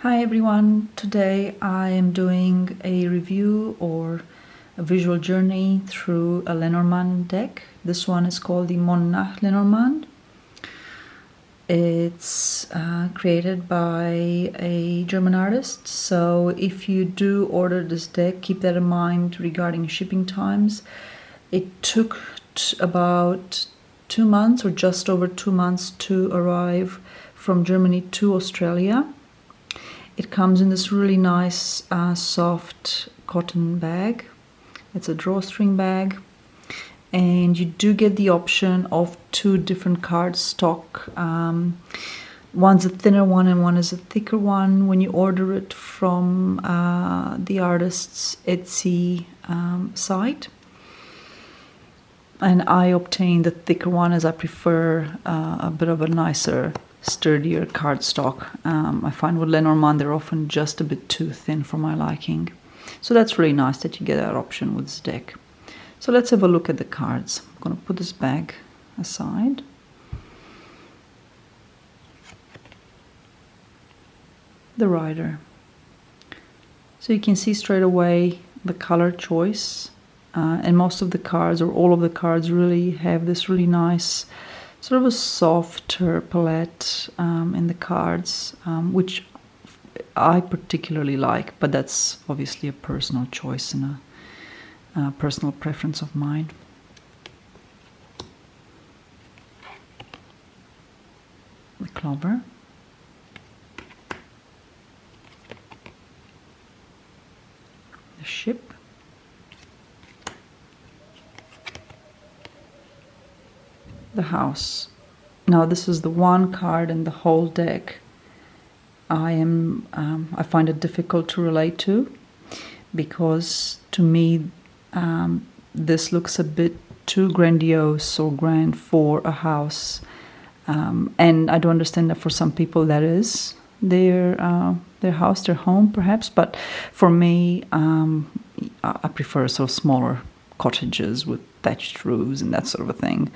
Hi everyone, today I am doing a review or a visual journey through a Lenormand deck. This one is called the Mondnacht Lenormand. It's created by a German artist, so if you do order this deck, keep that in mind regarding shipping times. It took about 2 months or just over 2 months to arrive from Germany to Australia. It comes in this really nice soft cotton bag. It's a drawstring bag, and you do get the option of 2 different cardstock. One's a thinner one and one is a thicker one when you order it from the artist's Etsy site. And I obtained the thicker one as I prefer a bit of a nicer, sturdier cardstock. I find with Lenormand they're often just a bit too thin for my liking. So that's really nice that you get that option with this deck. So let's have a look at the cards. I'm going to put this bag aside. The Rider. So you can see straight away the color choice. And most of the cards, or all of the cards, really have this really nice sort of a softer palette in the cards, which I particularly like, but that's obviously a personal choice and a personal preference of mine. The Clover. The Ship. The House. Now this is the one card in the whole deck I find it difficult to relate to, because to me this looks a bit too grandiose or grand for a house, and I do understand that for some people that is their house, their home perhaps, but for me I prefer sort of smaller cottages with thatched roofs and that sort of a thing.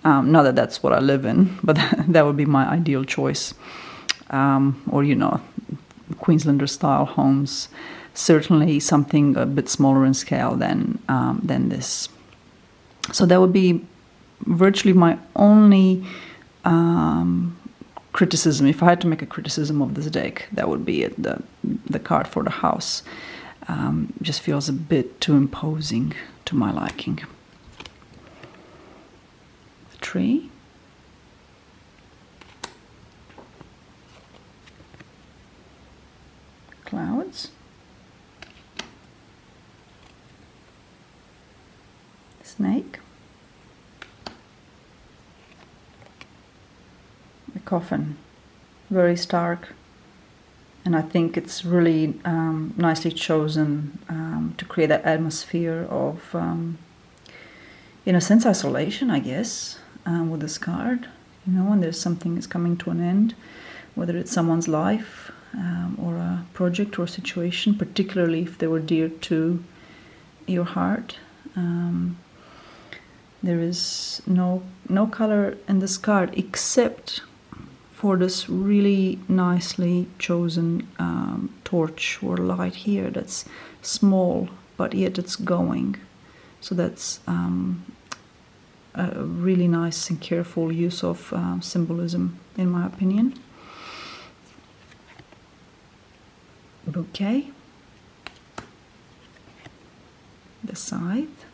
Not that that's what I live in, but that would be my ideal choice. Or, you know, Queenslander style homes. Certainly something a bit smaller in scale than this. So that would be virtually my only criticism. If I had to make a criticism of this deck, that would be it. The card for the house just feels a bit too imposing to my liking. Tree. Clouds. Snake. The Coffin. Very stark, and I think it's really nicely chosen to create that atmosphere of in a sense isolation, I guess. With this card, you know, when there's something is coming to an end, whether it's someone's life or a project or a situation, particularly if they were dear to your heart. There is no color in this card except for this really nicely chosen torch or light here that's small, but yet it's going. So that's a really nice and careful use of symbolism, in my opinion. Bouquet. The Scythe.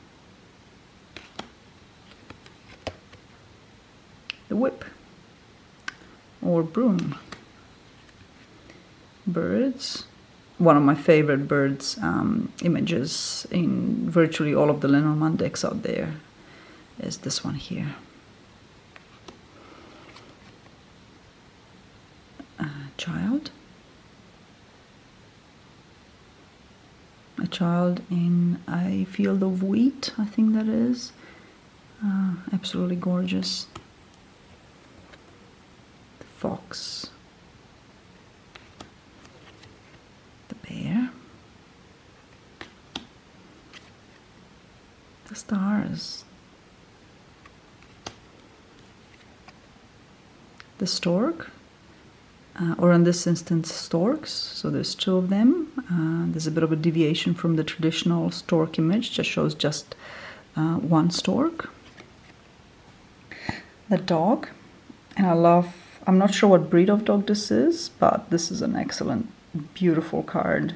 The Whip or Broom. Birds. One of my favorite birds images in virtually all of the Lenormand decks out there is this one here. Child. A child in a field of wheat, I think that is. Absolutely gorgeous. The Fox. The Bear. The Stars. The Stork. or in this instance storks. So there's 2 of them. There's a bit of a deviation from the traditional stork image, just shows just 1 stork. The dog, and I'm not sure what breed of dog this is, but this is an excellent, beautiful card.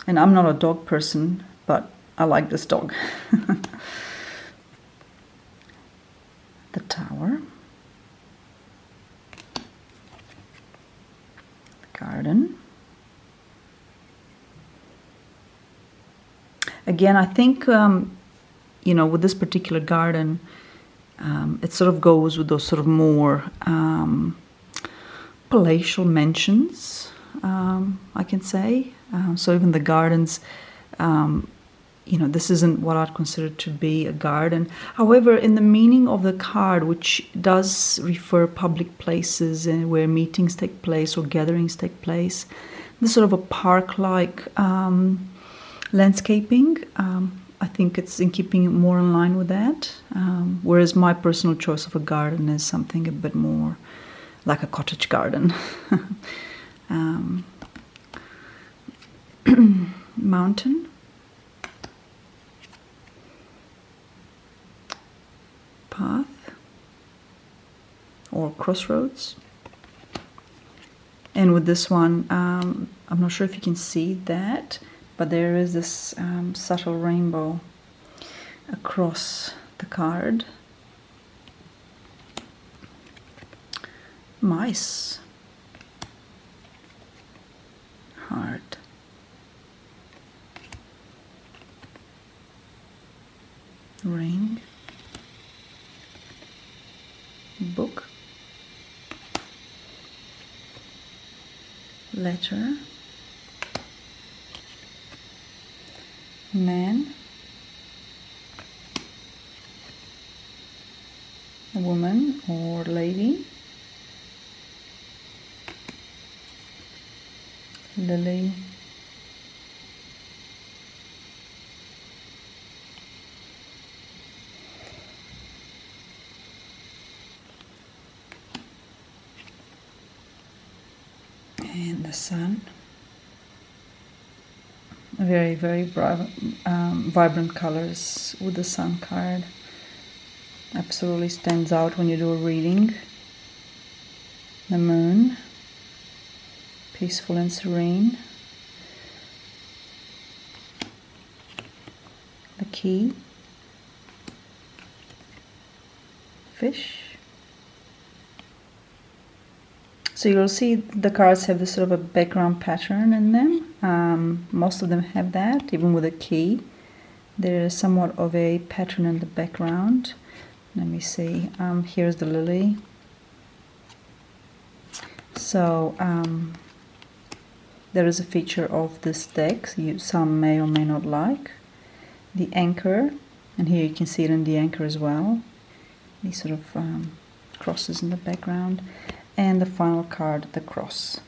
And I'm not a dog person, but I like this dog. The Tower. The Garden. Again, I think, with this particular garden, it sort of goes with those sort of more palatial mansions, I can say. So even the gardens, this isn't what I'd consider to be a garden. However, in the meaning of the card, which does refer public places and where meetings take place or gatherings take place, this sort of a park-like landscaping, I think it's in keeping more in line with that. Whereas my personal choice of a garden is something a bit more like a cottage garden. Mountain. Path. Or crossroads. And with this one, I'm not sure if you can see that, but there is this subtle rainbow across the card. Mice. Heart. Ring. Book. Letter. Man. A woman or lady. Lily. And the sun. Very, very vibrant colors with the sun card. Absolutely stands out when you do a reading. The moon. Peaceful and serene. The key. Fish. So you'll see the cards have this sort of a background pattern in them. Most of them have that, even with a key. There is somewhat of a pattern in the background. Let me see. Here's the lily. So there is a feature of this deck some may or may not like. The anchor, and here you can see it in the anchor as well. These sort of crosses in the background. And the final card, the cross.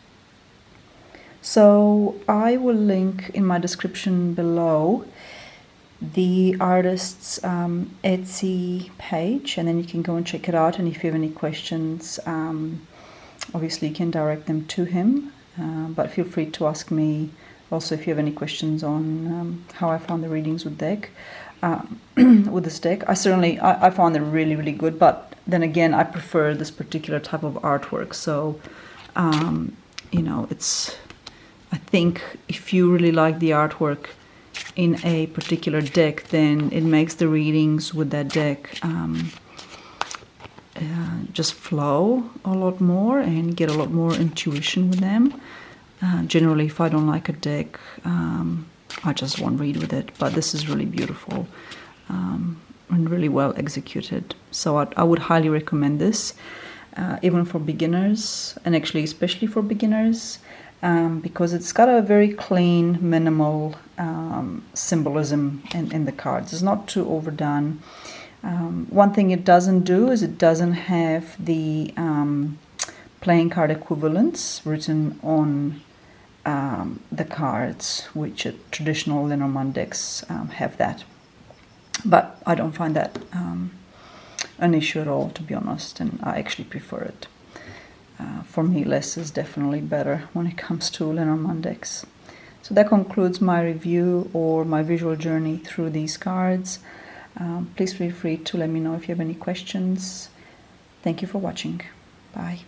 So I will link in my description below the artist's Etsy page, and then you can go and check it out. And if you have any questions, obviously you can direct them to him, but feel free to ask me also if you have any questions on how I found the readings with this deck. I found them really, really good, but then again, I prefer this particular type of artwork. So, I think if you really like the artwork in a particular deck, then it makes the readings with that deck just flow a lot more and get a lot more intuition with them. Generally, if I don't like a deck, I just won't read with it. But this is really beautiful. And really well executed. So I would highly recommend this, even for beginners, and actually especially for beginners, because it's got a very clean, minimal symbolism in the cards. It's not too overdone. One thing it doesn't do is it doesn't have the playing card equivalents written on the cards, which traditional Lenormand decks have that. But I don't find that an issue at all, to be honest, and I actually prefer it. for me, less is definitely better when it comes to Lenormand decks. So that concludes my review or my visual journey through these cards. Please feel free to let me know if you have any questions. Thank you for watching. Bye.